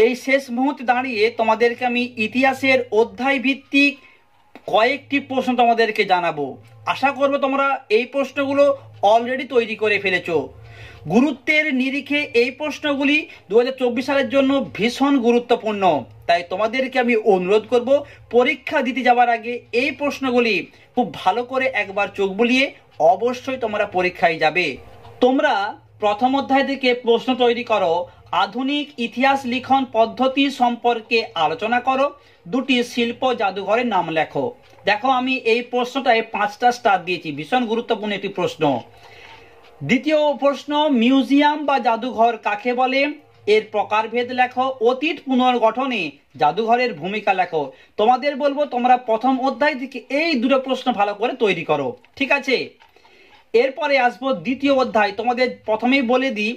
এই শেষ মুহূর্তে দাঁড়িয়ে তোমাদেরকে আমি ইতিহাসের অধ্যায় ভিত্তিক কয়েকটি প্রশ্ন তোমাদেরকে জানাবো। আশা করব তোমরা এই প্রশ্নগুলো অলরেডি তৈরি করে ফেলেছো। গুরুত্বের নিরিখে এই প্রশ্নগুলি 2024 সালের জন্য ভীষণ গুরুত্বপূর্ণ। তাই তোমাদেরকে আমি অনুরোধ করব পরীক্ষা দিতে যাওয়ার আগে এই প্রশ্নগুলি খুব ভালো করে একবার চোখ বুলিয়ে অবশ্যই তোমরা পরীক্ষায় যাবে। তোমরা প্রথম অধ্যায় থেকে প্রশ্ন তৈরি করো। আধুনিক ইতিহাস লিখন পদ্ধতি সম্পর্কে আলোচনা করো। দুটি শিল্প জাদুঘরের নাম লেখো। দেখো আমি এই প্রশ্নটায় 5টা স্টার দিয়েছি, ভীষণ গুরুত্বপূর্ণ একটি প্রশ্ন। দ্বিতীয় প্রশ্ন, মিউজিয়াম বা জাদুঘর কাকে বলে? এর প্রকারভেদ লেখো। অতীত পুনর্গঠনে জাদুঘরের ভূমিকা লেখো। তোমাদের বলবো তোমরা প্রথম অধ্যায় থেকে এই দুটো প্রশ্ন ভালো করে তৈরি করো, ঠিক আছে? এরপরে আসবো দ্বিতীয় অধ্যায়। তোমাদের প্রথমেই বলে দিই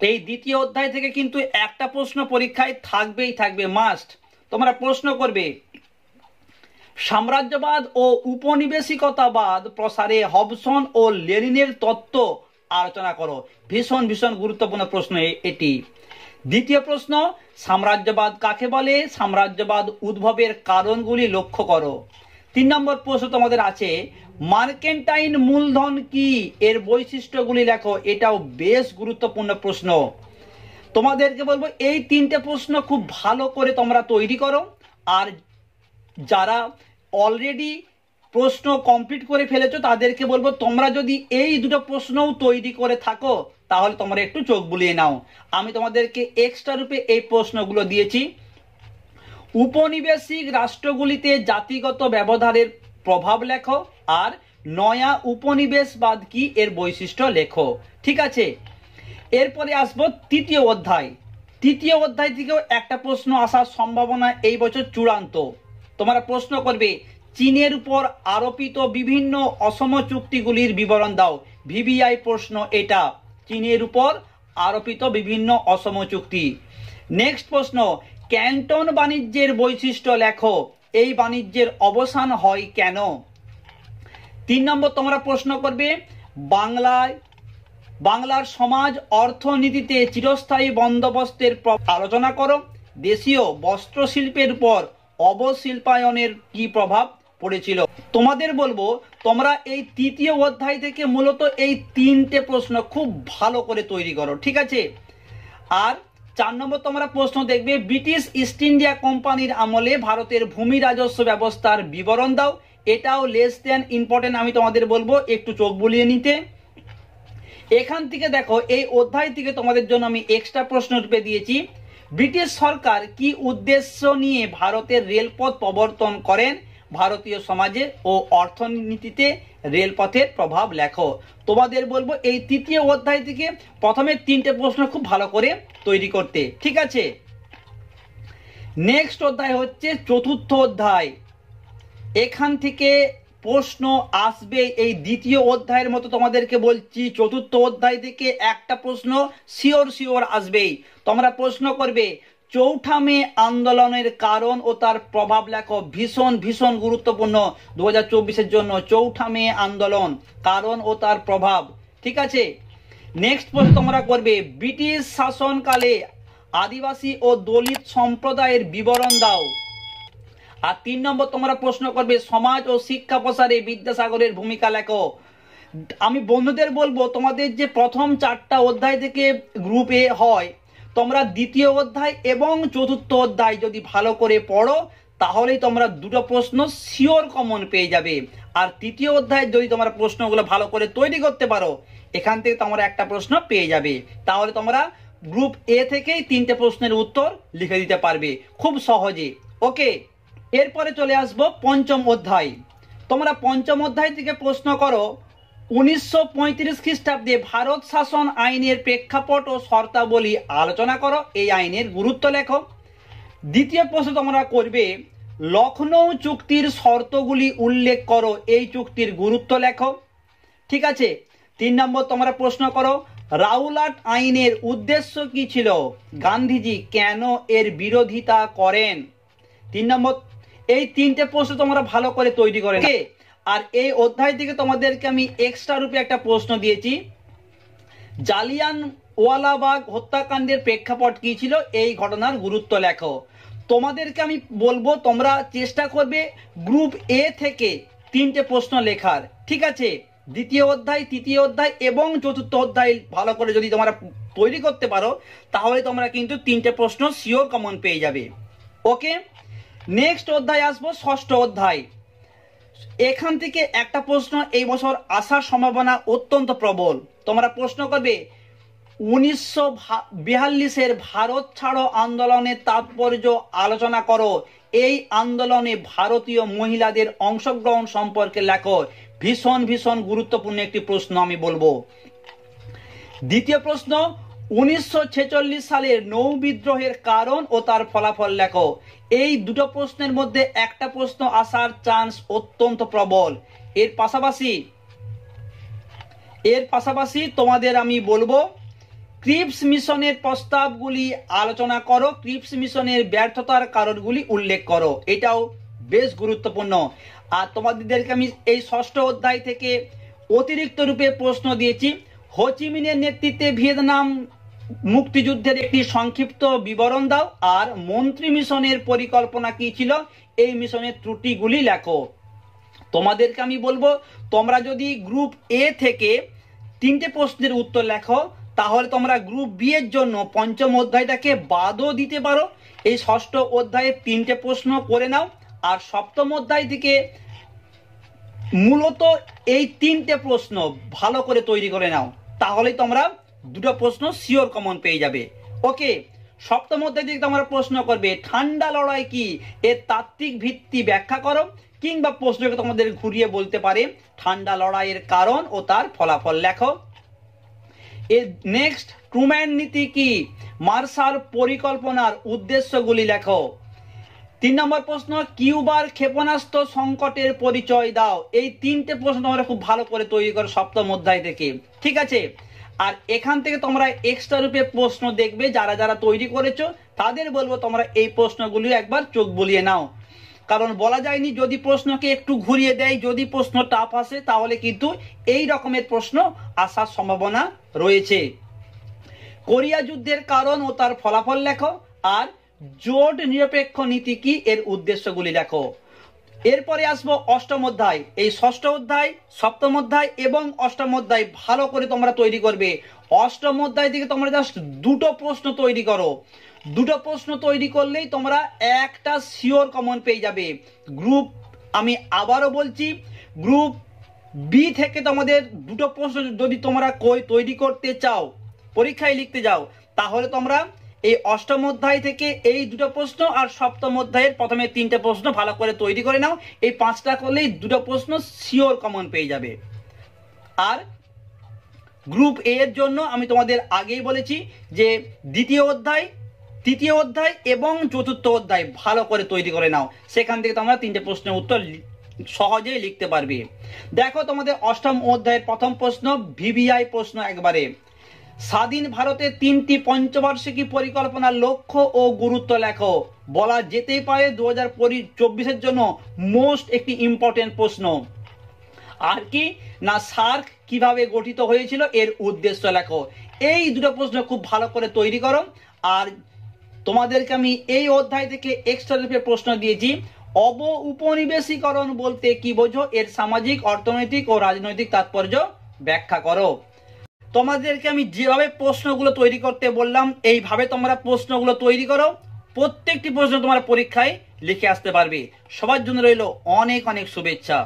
এই দ্বিতীয় অধ্যায় থেকে কিন্তু একটা প্রশ্ন পরীক্ষায় থাকবে মাস্ট। তোমরা প্রশ্ন করবে সাম্রাজ্যবাদ ও উপনিবেশিকতাবাদ প্রসারে হবসন ও লেনিনের তত্ত্ব আলোচনা করো। ভীষণ গুরুত্বপূর্ণ প্রশ্ন এটি। দ্বিতীয় প্রশ্ন, সাম্রাজ্যবাদ কাকে বলে? সাম্রাজ্যবাদ উদ্ভবের কারণগুলি লক্ষ্য করো। 3 নম্বর প্রশ্ন তোমাদের আছে মার্কেন্টাইন মূলধন কি? এর বৈশিষ্ট্যগুলি লেখো। এটাও বেশ গুরুত্বপূর্ণ প্রশ্ন। তোমাদেরকে বলবো এই 3টে প্রশ্ন খুব ভালো করে তোমরা তৈরি করো। আর যারা অলরেডি প্রশ্ন কমপ্লিট করে ফেলেছো তাদেরকে বলবো তোমরা যদি এই দুটো প্রশ্নও তৈরি করে থাকো তাহলে তোমরা একটু চোখ বুলিয়ে নাও। আমি তোমাদেরকে এক্সট্রা রূপে এই প্রশ্নগুলো দিয়েছি। উপনিবেশিক রাষ্ট্রগুলিতে জাতিগত ব্যবধানের প্রভাব লেখো। আর নয়া উপনিবেশবাদ কি? এর বৈশিষ্ট্য লেখো, ঠিক আছে? এরপরে আসবো তৃতীয় অধ্যায়। তৃতীয় অধ্যায় থেকেও একটা প্রশ্ন আসার সম্ভাবনা এই বছর চূড়ান্ত। তোমরা প্রশ্ন করবে চীনের উপর আরোপিত বিভিন্ন অসম চুক্তিগুলির বিবরণ দাও। ভিভিআই প্রশ্ন এটা, চীনের উপর আরোপিত বিভিন্ন অসম চুক্তি। নেক্সট প্রশ্ন, ক্যান্টন বাণিজ্যের বৈশিষ্ট্য লেখো। এই বাণিজ্যের অবসান হয় কেন? 3 নম্বর তোমরা প্রশ্ন করবে বাংলার সমাজ অর্থনীতিতে চিরস্থায়ী বন্দোবস্তের আলোচনা করো। দেশীয় বস্ত্র শিল্পের উপর অবশিল্পায়নের কি প্রভাব পড়েছিল? তোমাদের বলবো তোমরা এই তৃতীয় অধ্যায় থেকে মূলত এই 3টে প্রশ্ন খুব ভালো করে তৈরি করো, ঠিক আছে? আর 4 নম্বর তোমরা প্রশ্ন দেখবে ব্রিটিশ ইস্ট ইন্ডিয়া কোম্পানির আমলে ভারতের ভূমি রাজস্ব ব্যবস্থার বিবরণ দাও। এটাও লেস দেন ইম্পর্টেন্ট, আমি তোমাদের বলবো একটু চোখ বুলিয়ে নিতে। এখান থেকে দেখো এই অধ্যায় থেকে তোমাদের জন্য আমি এক্সট্রা প্রশ্ন রূপে দিয়েছি ব্রিটিশ সরকার কি উদ্দেশ্য নিয়ে ভারতের রেলপথ প্রবর্তন করেন? ভারতীয় সমাজে ও অর্থনীতিতে রেলপথের প্রভাব লেখো। তোমাদের বলবো এই তৃতীয় অধ্যায় থেকে প্রথমে 3টে প্রশ্ন খুব ভালো করে তৈরি করতে, ঠিক আছে? নেক্সট অধ্যায় হচ্ছে চতুর্থ অধ্যায়। এখান থেকে প্রশ্ন আসবে এই দ্বিতীয় অধ্যায়ের মতো। তোমাদেরকে বলছি চতুর্থ অধ্যায় থেকে একটা প্রশ্ন শিওর আসবেই। তোমরা প্রশ্ন করবে চৌঠা মে আন্দোলনের কারণ ও তার প্রভাব লেখো। ভীষণ গুরুত্বপূর্ণ 2024-এর জন্য। চৌঠা মে আন্দোলন, কারণ ও তার প্রভাব, ঠিক আছে? নেক্সট প্রশ্ন তোমরা করবে ব্রিটিশ শাসনকালে আদিবাসী ও দলিত সম্প্রদায়ের বিবরণ দাও। আর 3 নম্বর তোমরা প্রশ্ন করবে সমাজ ও শিক্ষা প্রসারে বিদ্যাসাগরের ভূমিকা লেখো। আমি বন্ধুদের বলবো তোমাদের যে প্রথম 4টা অধ্যায় থেকে গ্রুপ এ হয়, তোমরা দ্বিতীয় অধ্যায় এবং চতুর্থ অধ্যায় যদি ভালো করে পড়ো তাহলেই তোমরা দুটো প্রশ্ন শিওর কমন পেয়ে যাবে। আর তৃতীয় অধ্যায় যদি তোমরা প্রশ্নগুলো ভালো করে তৈরি করতে পারো এখান থেকে তোমরা একটা প্রশ্ন পেয়ে যাবে। তাহলে তোমরা গ্রুপ এ থেকেই 3টে প্রশ্নের উত্তর লিখে দিতে পারবে খুব সহজে, ওকে? এরপরে চলে আসবো পঞ্চম অধ্যায়। তোমরা পঞ্চম অধ্যায় থেকে প্রশ্ন করো 1935 খ্রিস্টাব্দে ভারত শাসন আইনের প্রেক্ষাপট ও শর্তাবলী আলোচনা করো। এই আইনের গুরুত্ব লেখো। দ্বিতীয় প্রশ্ন তোমরা করবে লখনৌ চুক্তির শর্তগুলি উল্লেখ করো। এই চুক্তির গুরুত্ব লেখো, ঠিক আছে? 3 নম্বর তোমরা প্রশ্ন করো রাউলাট আইনের উদ্দেশ্য কি ছিল? গান্ধীজি কেন এর বিরোধিতা করেন? 3 নম্বর এই 3টে প্রশ্ন তোমরা ভালো করে তৈরি করে। আর এই অধ্যায় থেকে তোমাদেরকে আমি এক্সট্রা রূপে একটা প্রশ্ন দিয়েছি ওয়ালাবাগ হত্যাকাণ্ডের প্রেক্ষাপট কি ছিল, এই ঘটনার গুরুত্ব লেখো। তোমাদেরকে আমি বলবো তোমরা চেষ্টা করবে গ্রুপ এ থেকে 3টে প্রশ্ন লেখার, ঠিক আছে? দ্বিতীয় অধ্যায়, তৃতীয় অধ্যায় এবং চতুর্থ অধ্যায় ভালো করে যদি তোমরা তৈরি করতে পারো তাহলে তোমরা কিন্তু 3টে প্রশ্ন শিওর কমন পেয়ে যাবে। ওকে, নেক্সট অধ্যায় আসবো ষষ্ঠ অধ্যায়। এখান থেকে একটা প্রশ্ন এই বছর আসার সম্ভাবনা অত্যন্ত প্রবল। তোমরা প্রশ্ন করবে 1942-এর ভারত ছাড়ো আন্দোলনের তাৎপর্য আলোচনা করো, এই আন্দোলনে ভারতীয় মহিলাদের অংশগ্রহণ সম্পর্কে লেখো। ভীষণ ভীষণ গুরুত্বপূর্ণ একটি প্রশ্ন আমি বলবো। দ্বিতীয় প্রশ্ন 1946 সালের নৌ বিদ্রোহের কারণ ও তার ফলাফল লেখো। এই দুটো প্রশ্নের মধ্যে একটা প্রশ্ন আসার চান্স অত্যন্ত প্রবল। এর পাশাপাশি তোমাদের আমি বলবো ক্রিপস মিশনের প্রস্তাবগুলি আলোচনা করো, ক্রিপস মিশনের ব্যর্থতার কারণগুলি উল্লেখ করো, এটাও বেশ গুরুত্বপূর্ণ। আর তোমাদেরকে আমি এই ষষ্ঠ অধ্যায় থেকে অতিরিক্ত রূপে প্রশ্ন দিয়েছি। হোচিমিনের নেতৃত্বে ভিয়েতনাম মুক্তিযুদ্ধের একটি সংক্ষিপ্ত বিবরণ দাও, আর মন্ত্রী মিশনের পরিকল্পনা কি ছিল, এই মিশনের ত্রুটিগুলি লেখো। তোমাদেরকে আমি বলবো তোমরা যদি গ্রুপ এ থেকে 3টে প্রশ্নের উত্তর লেখো তাহলে তোমরা গ্রুপ বি এর জন্য পঞ্চম অধ্যায়টাকে বাদও দিতে পারো। এই ষষ্ঠ অধ্যায়ে 3টে প্রশ্ন করে নাও, আর সপ্তম অধ্যায় থেকে মূলত এই 3টে প্রশ্ন ভালো করে তৈরি করে নাও, তাহলে তোমরা দুটো প্রশ্ন শিওর কমন পেয়ে যাবে। ওকে, সপ্তম অধ্যায় থেকে তোমরা প্রশ্ন করবে ঠান্ডা লড়াই কি, এর তাত্ত্বিক ভিত্তি ব্যাখ্যা করো, কিংবা প্রশ্নকে তোমাদের ঘুরিয়ে বলতে পারে ঠান্ডা লড়াইয়ের কারণ ও তার ফলাফল লেখো। এর নেক্সট ট্রুম্যান নীতি কি, মার্শাল পরিকল্পনার উদ্দেশ্যগুলি লেখো। 3 নম্বর প্রশ্ন কিউবার ক্ষেপণাস্ত্র সংকটের পরিচয় দাও। এই 3টে প্রশ্ন তোমরা খুব ভালো করে তৈরি করো সপ্তম অধ্যায় থেকে, ঠিক আছে? আর এখান থেকে তোমরা এক্সট্রা রূপে প্রশ্ন দেখবে, যারা যারা তৈরি করেছো তাদের বলবো তোমরা এই প্রশ্নগুলি একবার চোখ বুলিয়ে নাও, কারণ বলা যায়নি যদি প্রশ্নকে একটু ঘুরিয়ে দেয়, যদি প্রশ্ন টাফ আসে তাহলে কিন্তু এই রকমের প্রশ্ন আসার সম্ভাবনা রয়েছে। কোরিয়া যুদ্ধের কারণ ও তার ফলাফল লেখো, আর জোট নিরপেক্ষ নীতি কি, এর উদ্দেশ্যগুলি লেখো। এরপরে আসবো অষ্টম অধ্যায়। এই ষষ্ঠ অধ্যায়, সপ্তম অধ্যায় এবং অষ্টম অধ্যায় ভালো করে তোমরা তৈরি করবে। অষ্টম অধ্যায় থেকে তোমরা জাস্ট দুটো প্রশ্ন তৈরি করো, দুটো প্রশ্ন তৈরি করলেই তোমরা একটা শিওর কমন পেয়ে যাবে। গ্রুপ, আমি আবারও বলছি, গ্রুপ বি থেকে তোমাদের দুটো প্রশ্ন যদি তোমরা তৈরি করতে চাও, পরীক্ষায় লিখতে যাও, তাহলে তোমরা এই অষ্টম অধ্যায় থেকে এই দুটো প্রশ্ন আর সপ্তম অধ্যায়ের প্রথমে 3টে প্রশ্ন ভালো করে তৈরি করে নাও। এই 5টা করলেই দুটো প্রশ্ন শিওর কমন পেয়ে যাবে। আর গ্রুপ এ এর জন্য আমি তোমাদের আগেই বলেছি যে দ্বিতীয় অধ্যায়, তৃতীয় অধ্যায় এবং চতুর্থ অধ্যায় ভালো করে তৈরি করে নাও, সেখান থেকে তোমরা 3টে প্রশ্নের উত্তর সহজেই লিখতে পারবে। দেখো তোমাদের অষ্টম অধ্যায়ের প্রথম প্রশ্ন ভিভিআই প্রশ্ন একবারে। স্বাধীন ভারতের 3টি পঞ্চবার্ষিকী পরিকল্পনার লক্ষ্য ও গুরুত্ব লেখো। বলা যেতেই পারে 2024-এর জন্য মোস্ট একটি ইম্পর্টেন্ট প্রশ্ন। আর কি না, সার্ক কিভাবে গঠিত হয়েছিল, এর উদ্দেশ্য লেখো। এই দুটো প্রশ্ন খুব ভালো করে তৈরি করো। আর তোমাদেরকে আমি এই অধ্যায় থেকে এক্সট্রা রূপে প্রশ্ন দিয়েছি, উপনিবেশীকরণ বলতে কি বোঝো, এর সামাজিক, অর্থনৈতিক ও রাজনৈতিক তাৎপর্য ব্যাখ্যা করো। তোমাদেরকে আমি যেভাবে প্রশ্নগুলো তৈরি করতে বললাম এইভাবে তোমরা প্রশ্নগুলো তৈরি করো, প্রত্যেকটি প্রশ্ন তোমার পরীক্ষায় লিখে আসতে পারবে। সবার জন্য রইল অনেক অনেক শুভেচ্ছা।